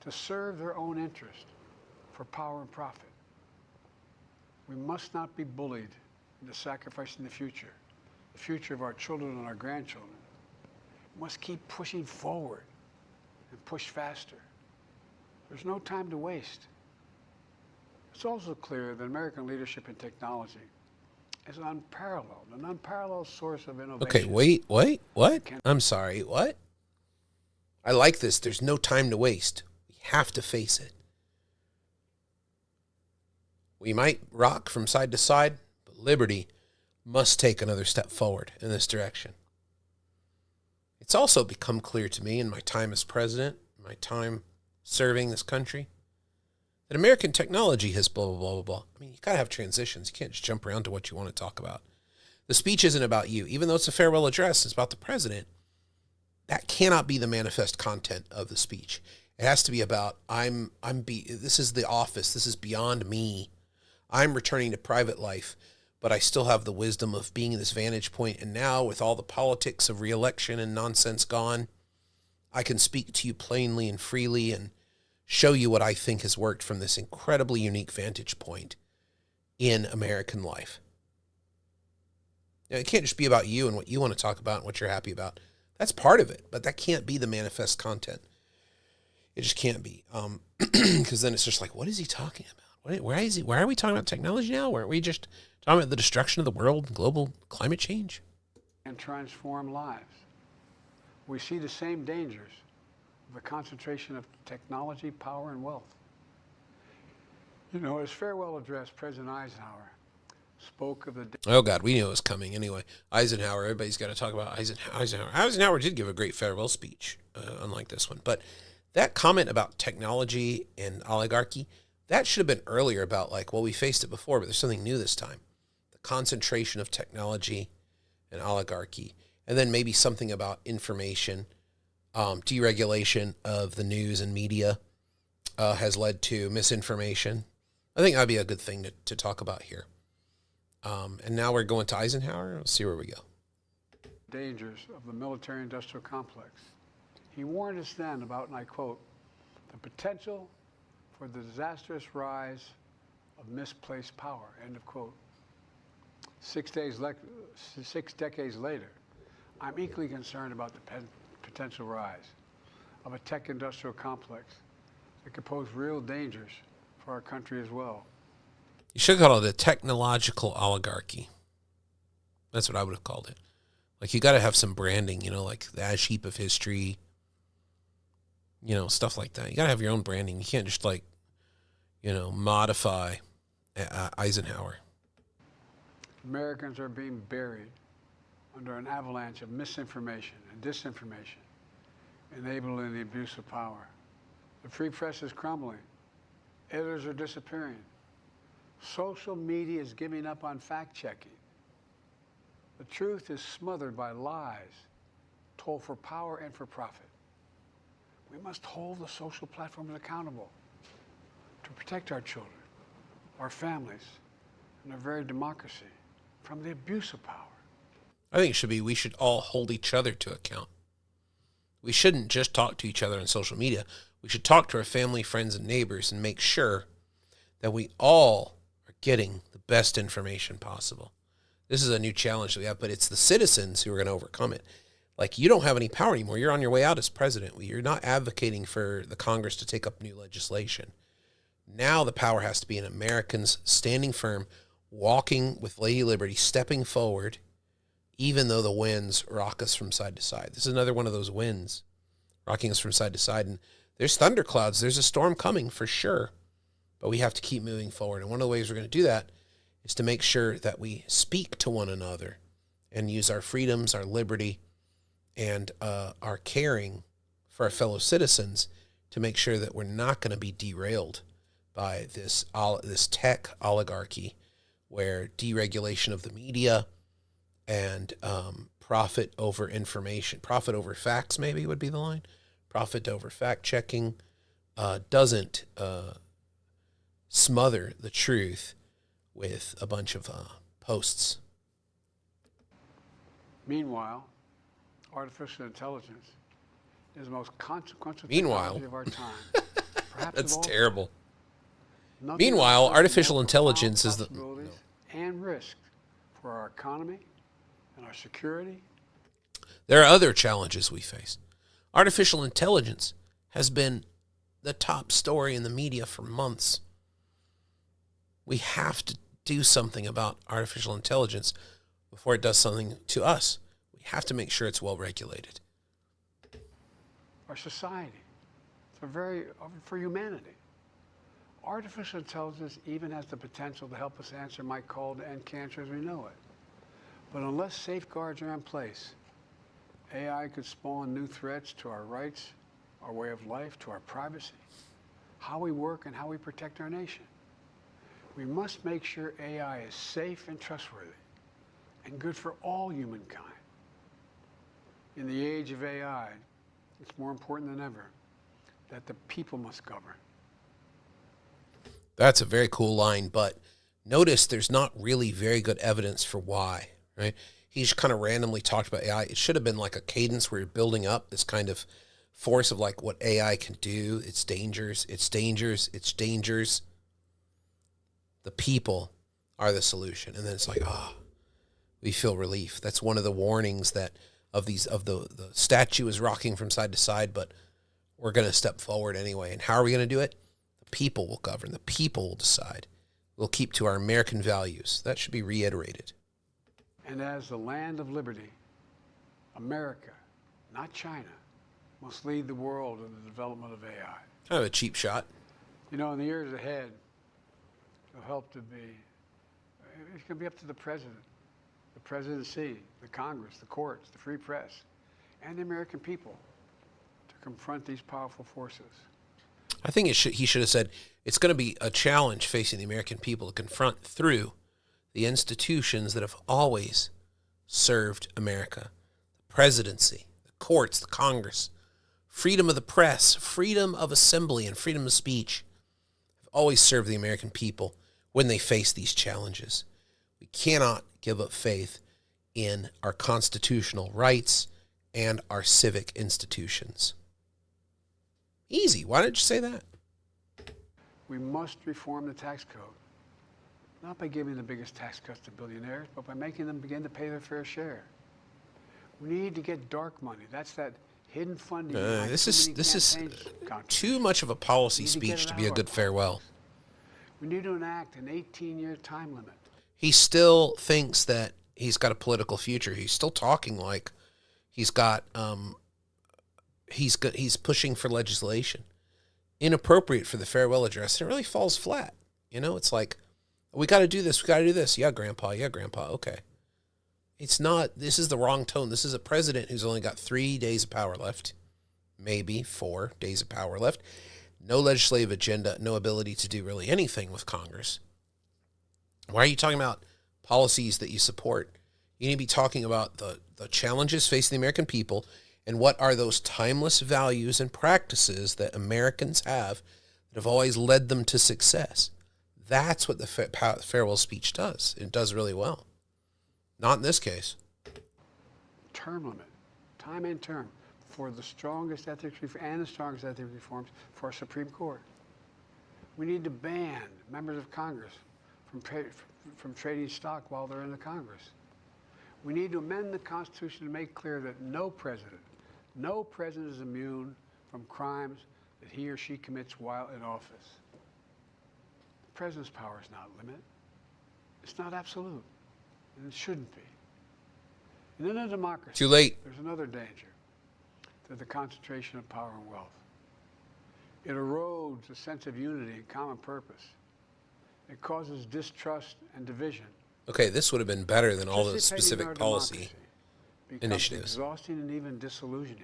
to serve their own interest for power and profit. We must not be bullied into sacrificing the future of our children and our grandchildren. We must keep pushing forward and push faster. There's no time to waste. It's also clear that American leadership in technology is an unparalleled source of innovation. Okay, wait, what? I'm sorry, what? I like this. There's no time to waste. We have to face it. We might rock from side to side, but liberty must take another step forward in this direction. It's also become clear to me in my time as president, my time serving this country, that American technology has blah, blah, blah, blah, blah. I mean, you got to have transitions. You can't just jump around to what you want to talk about. The speech isn't about you. Even though it's a farewell address, it's about the president. That cannot be the manifest content of the speech. It has to be about, this is the office. This is beyond me. I'm returning to private life, but I still have the wisdom of being in this vantage point. And now with all the politics of reelection and nonsense gone, I can speak to you plainly and freely and show you what I think has worked from this incredibly unique vantage point in American life. Now, it can't just be about you and what you want to talk about and what you're happy about. That's part of it, but that can't be the manifest content. It just can't be. Because then it's just like, what is he talking about? Why are we talking about technology now? Why aren't we just talking about the destruction of the world and global climate change? And transform lives. We see the same dangers of the concentration of technology, power, and wealth. You know, his farewell address, President Eisenhower spoke of the... Oh, God, we knew it was coming anyway. Eisenhower, everybody's got to talk about Eisenhower. Eisenhower did give a great farewell speech, unlike this one. But that comment about technology and oligarchy, that should have been earlier about like, well, we faced it before, but there's something new this time. The concentration of technology and oligarchy. And then maybe something about information, deregulation of the news and media has led to misinformation. I think that'd be a good thing to talk about here. And now we're going to Eisenhower. Let's see where we go. Dangers of the military-industrial complex. He warned us then about, and I quote, the potential for the disastrous rise of misplaced power, end of quote. 6 decades later, I'm equally concerned about the potential rise of a tech-industrial complex that could pose real dangers for our country as well. You should call it a technological oligarchy. That's what I would have called it. Like, you got to have some branding, you know, like the ash heap of history, you know, stuff like that. You got to have your own branding. You can't just, like, you know, modify Eisenhower. Americans are being buried under an avalanche of misinformation and disinformation, enabling the abuse of power. The free press is crumbling. Editors are disappearing. Social media is giving up on fact-checking. The truth is smothered by lies told for power and for profit. We must hold the social platforms accountable to protect our children, our families, and our very democracy from the abuse of power. I think it should be we should all hold each other to account. We shouldn't just talk to each other on social media. We should talk to our family, friends, and neighbors and make sure that we all are getting the best information possible. This is a new challenge that we have, but it's the citizens who are going to overcome it. Like, you don't have any power anymore. You're on your way out as president. You're not advocating for the Congress to take up new legislation. Now the power has to be in Americans standing firm, walking with Lady Liberty, stepping forward, even though the winds rock us from side to side. This is another one of those winds rocking us from side to side. And there's thunderclouds. There's a storm coming for sure. But we have to keep moving forward. And one of the ways we're going to do that is to make sure that we speak to one another and use our freedoms, our liberty, and our caring for our fellow citizens to make sure that we're not going to be derailed by this tech oligarchy where deregulation of the media and profit over information, profit over facts maybe would be the line, profit over fact-checking doesn't smother the truth with a bunch of posts. Meanwhile, artificial intelligence is the most consequential technology of our time. That's terrible. Meanwhile, artificial intelligence is the... No. And risk for our economy and our security. There are other challenges we face. Artificial intelligence has been the top story in the media for months. We have to do something about artificial intelligence before it does something to us. We have to make sure it's well regulated. Our society, for humanity. Artificial intelligence even has the potential to help us answer my call to end cancer as we know it. But unless safeguards are in place, AI could spawn new threats to our rights, our way of life, to our privacy, how we work, and how we protect our nation. We must make sure AI is safe and trustworthy and good for all humankind. In the age of AI, it's more important than ever that the people must govern. That's a very cool line, but notice there's not really very good evidence for why, right? He's kind of randomly talked about AI. It should have been like a cadence where you're building up this kind of force of like what AI can do, its dangers, its dangers, its dangers. The people are the solution. And then it's like, we feel relief. That's one of the warnings that the statue is rocking from side to side, but we're going to step forward anyway. And how are we going to do it? The people will govern. The people will decide. We'll keep to our American values. That should be reiterated. And as the land of liberty, America, not China, must lead the world in the development of AI. Kind of a cheap shot. You know, in the years ahead, it'll help to be, it's going to be up to the presidency, the Congress, the courts, the free press, and the American people to confront these powerful forces. I think he should have said it's going to be a challenge facing the American people to confront through the institutions that have always served America. The presidency, the courts, the Congress, freedom of the press, freedom of assembly, and freedom of speech have always served the American people when they face these challenges. We cannot give up faith in our constitutional rights and our civic institutions. Easy. Why didn't you say that? We must reform the tax code, not by giving the biggest tax cuts to billionaires, but by making them begin to pay their fair share. We need to get dark money. That's that hidden funding. This is too much of a policy speech to be a good farewell. We need to enact an 18-year time limit. He still thinks that he's got a political future. He's still talking like he's got he's pushing for legislation. Inappropriate for the farewell address. And it really falls flat. You know, it's like, we got to do this. We got to do this. Yeah, Grandpa. Yeah, Grandpa. Okay. It's not, this is the wrong tone. This is a president who's only got 3 days of power left. Maybe 4 days of power left. No legislative agenda, no ability to do really anything with Congress. Why are you talking about policies that you support? You need to be talking about the challenges facing the American people and what are those timeless values and practices that Americans have that have always led them to success. That's what the farewell speech does. It does really well. Not in this case. Term limit, time and term, for the strongest ethics and the strongest ethics reforms for our Supreme Court. We need to ban members of Congress from trading stock while they're in the Congress. We need to amend the Constitution to make clear that no president is immune from crimes that he or she commits while in office. The president's power is not limited. It's not absolute, and it shouldn't be. And in a democracy, too late. There's another danger to the concentration of power and wealth. It erodes a sense of unity and common purpose. It causes distrust and division. Okay, this would have been better than all those specific policy initiatives. Exhausting and even disillusioning.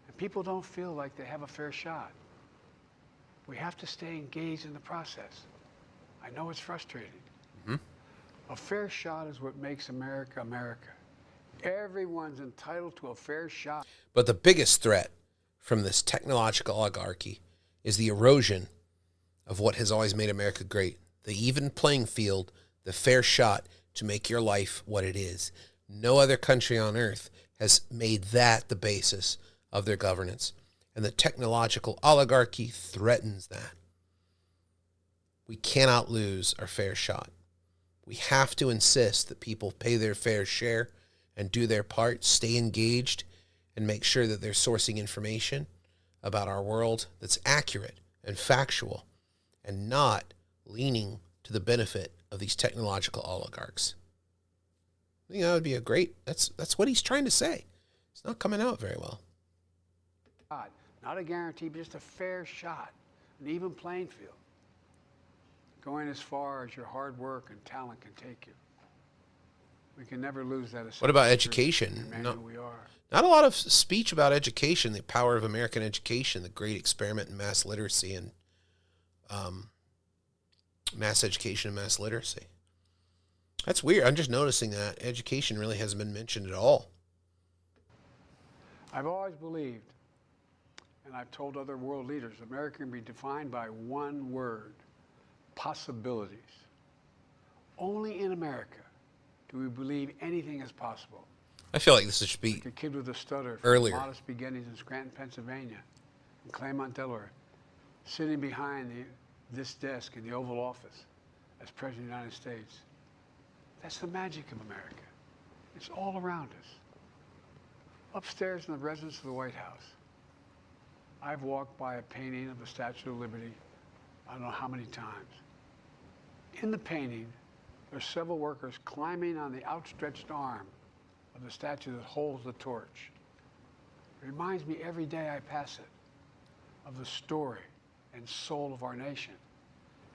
And people don't feel like they have a fair shot. We have to stay engaged in the process. I know it's frustrating. Mm-hmm. A fair shot is what makes America America. Everyone's entitled to a fair shot. But the biggest threat from this technological oligarchy is the erosion of what has always made America great. The even playing field, the fair shot to make your life what it is. No other country on earth has made that the basis of their governance. And the technological oligarchy threatens that. We cannot lose our fair shot. We have to insist that people pay their fair share and do their part, stay engaged, and make sure that they're sourcing information about our world that's accurate and factual and not leaning to the benefit of these technological oligarchs. I think that would be a great, that's what he's trying to say. It's not coming out very well. Not a guarantee, but just a fair shot, an even playing field. going as far as your hard work and talent can take you. We can never lose that. What about education? Who we are. Not a lot of speech about education, the power of American education, the great experiment in mass literacy and mass education and mass literacy. That's weird. I'm just noticing that education really hasn't been mentioned at all. I've always believed, and I've told other world leaders, America can be defined by one word: possibilities. Only in America do we believe anything is possible. I feel like this should be like a kid with a stutter from earlier. Modest beginnings in Scranton, Pennsylvania, and Claremont, Delaware, sitting behind this desk in the Oval Office as President of the United States. That's the magic of America. It's all around us. Upstairs in the residence of the White House, I've walked by a painting of the Statue of Liberty I don't know how many times. In the painting, there's several workers climbing on the outstretched arm of the statue that holds the torch. It reminds me every day I pass it of the story and soul of our nation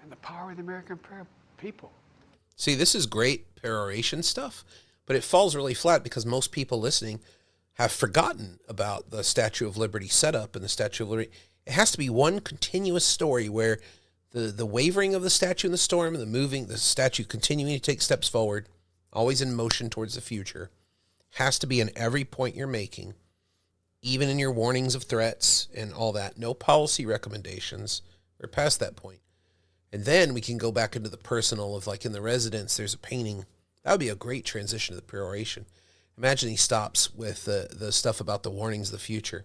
and the power of the American people. See, this is great peroration stuff, but it falls really flat because most people listening have forgotten about the Statue of Liberty setup and the Statue of Liberty. It has to be one continuous story where the wavering of the statue in the storm and the statue continuing to take steps forward, always in motion towards the future, has to be in every point you're making, even in your warnings of threats and all that. No policy recommendations. We're past that point. And then we can go back into the personal of, like, in the residence, there's a painting. That would be a great transition to the peroration. Imagine he stops with the stuff about the warnings of the future.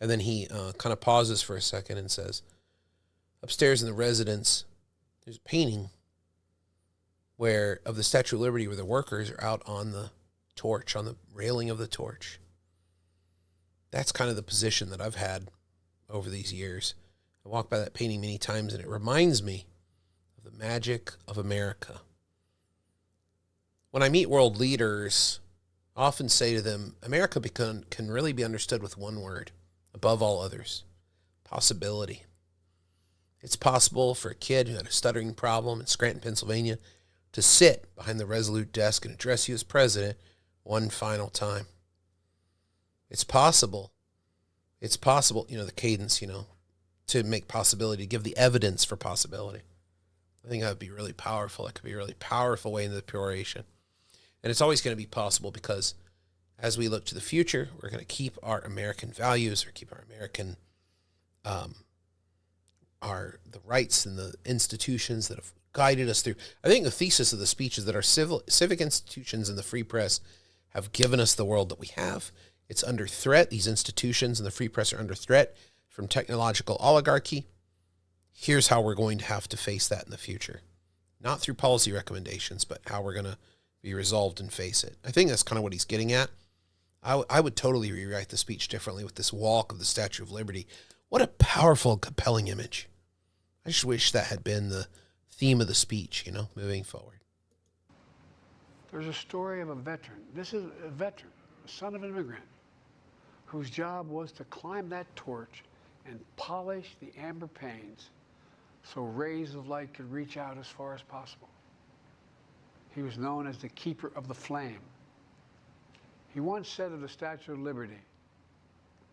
And then he kind of pauses for a second and says, upstairs in the residence, there's a painting of the Statue of Liberty where the workers are out on the torch, on the railing of the torch. That's kind of the position that I've had over these years. I walk by that painting many times, and it reminds me of the magic of America. When I meet world leaders, I often say to them, America can really be understood with one word, above all others: possibility. It's possible for a kid who had a stuttering problem in Scranton, Pennsylvania, to sit behind the resolute desk and address you as president one final time. It's possible. It's possible, the cadence, to make possibility, to give the evidence for possibility. I think that would be really powerful. It could be a really powerful way into the peroration. And it's always going to be possible because as we look to the future, we're going to keep our American values, or keep our American, the rights and the institutions that have guided us through. I think the thesis of the speech is that our civic institutions and the free press have given us the world that we have. It's under threat. These institutions and the free press are under threat from technological oligarchy. Here's how we're going to have to face that in the future. Not through policy recommendations, but how we're going to be resolved and face it. I think that's kind of what he's getting at. I would totally rewrite the speech differently with this walk of the Statue of Liberty. What a powerful, compelling image. I just wish that had been the theme of the speech, moving forward. There's a story of a veteran. This is a veteran, a son of an immigrant, whose job was to climb that torch and polish the amber panes so rays of light could reach out as far as possible. He was known as the keeper of the flame. He once said of the Statue of Liberty,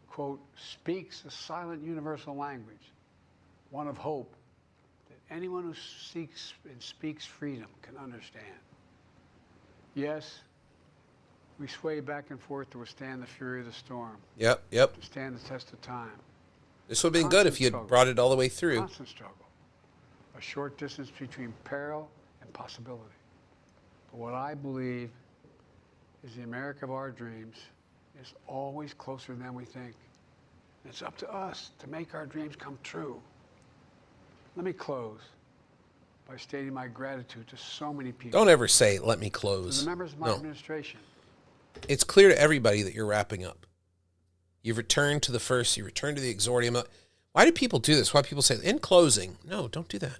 quote, speaks a silent universal language, one of hope, that anyone who seeks and speaks freedom can understand. Yes, we sway back and forth to withstand the fury of the storm. Yep. To stand the test of time. This would have been good if you had brought it all the way through. Constant struggle. A short distance between peril and possibility. But what I believe is the America of our dreams is always closer than we think. And it's up to us to make our dreams come true. Let me close by stating my gratitude to so many people. Don't ever say, let me close. To the members of my administration. It's clear to everybody that you're wrapping up. You've returned to you returned to the exordium. Why do people do this? Why do people say, in closing? No, don't do that.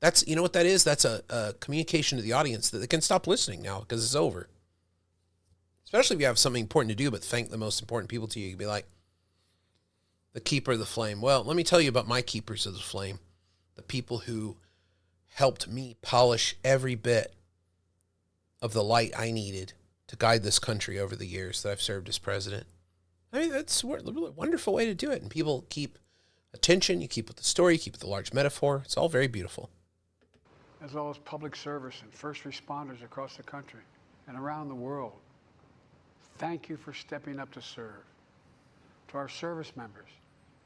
That's, you know what that is? That's a communication to the audience that they can stop listening now because it's over. Especially if you have something important to do, but thank the most important people to you. You'd be like, the keeper of the flame. Well, let me tell you about my keepers of the flame. The people who helped me polish every bit of the light I needed to guide this country over the years that I've served as president. I mean, that's a really wonderful way to do it. And people keep attention. You keep with the story. You keep with the large metaphor. It's all very beautiful. As well as public service and first responders across the country and around the world. Thank you for stepping up to serve. To our service members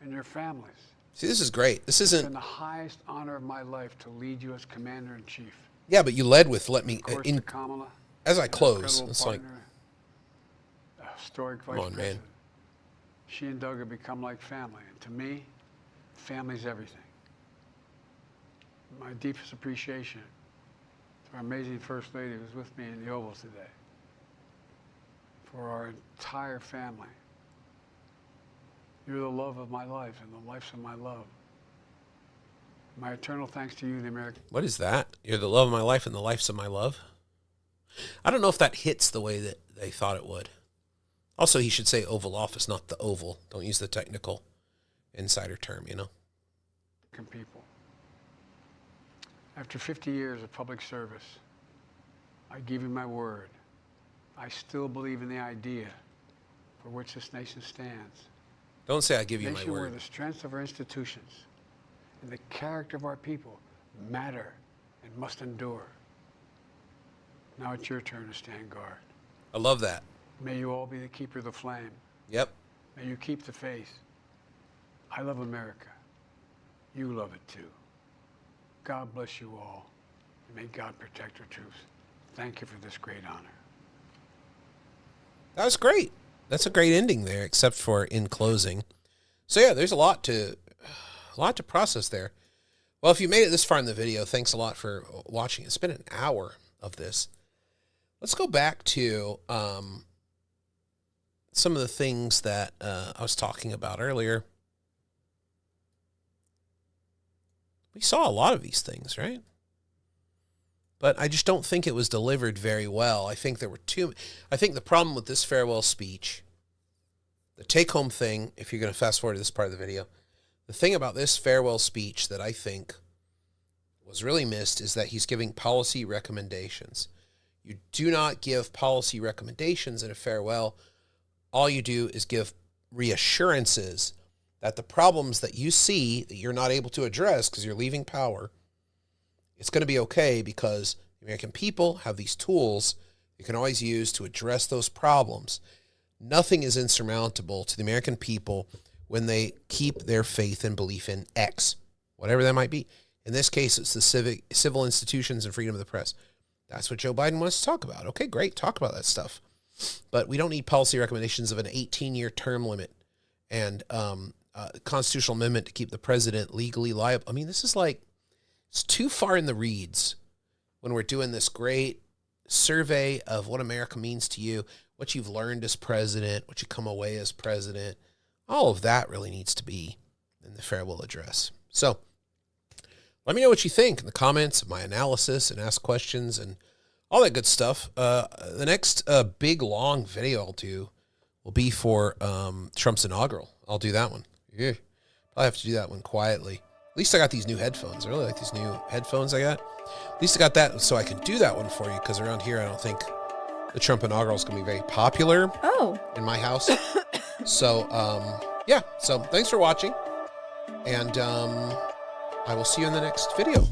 and your families. See, this is great. This It's isn't... been the highest honor of my life to lead you as Commander-in-Chief. Yeah, but you led with let me... Of course, to Kamala, as I my close, incredible it's like... partner, a historic vice Come on, man. president. She and Doug have become like family. And to me, family's everything. My deepest appreciation to our amazing First Lady who's with me in the Oval today. For our entire family. You're the love of my life and the lives of my love. My eternal thanks to you, the American... What is that? You're the love of my life and the lives of my love? I don't know if that hits the way that they thought it would. Also, he should say Oval Office, not the Oval. Don't use the technical insider term, you know? People. After 50 years of public service, I give you my word. I still believe in the idea for which this nation stands. Don't say I give you A my nation where word. the strength of our institutions and the character of our people matter and must endure. Now it's your turn to stand guard. I love that. May you all be the keeper of the flame. Yep. May you keep the faith. I love America. You love it too. God bless you all. And may God protect our troops. Thank you for this great honor. That was great. That's a great ending there, except for in closing. So yeah, there's a lot to process there. Well, if you made it this far in the video, thanks a lot for watching. It's been an hour of this. Let's go back to some of the things that I was talking about earlier. We saw a lot of these things, right? But I just don't think it was delivered very well. I think there were I think the problem with this farewell speech, the take-home thing, if you're going to fast forward to this part of the video, the thing about this farewell speech that I think was really missed is that he's giving policy recommendations. You do not give policy recommendations in a farewell. All you do is give reassurances that the problems that you see that you're not able to address because you're leaving power, it's going to be okay because the American people have these tools you can always use to address those problems. Nothing is insurmountable to the American people when they keep their faith and belief in X, whatever that might be. In this case, it's the civil institutions and freedom of the press. That's what Joe Biden wants to talk about. Okay, great. Talk about that stuff. But we don't need policy recommendations of an 18-year term limit and constitutional amendment to keep the president legally liable. I mean, this is like, it's too far in the reeds when we're doing this great survey of what America means to you, what you've learned as president, what you come away as president. All of that really needs to be in the farewell address. So let me know what you think in the comments of my analysis and ask questions and all that good stuff. The next big, long video I'll do will be for Trump's inaugural. I'll do that one. Yeah. Probably have to do that one quietly. At least I got these new headphones. I really like these new headphones I got. At least I got that so I can do that one for you because around here I don't think the Trump inaugural is going to be very popular in my house. So, yeah. So thanks for watching. And I will see you in the next video.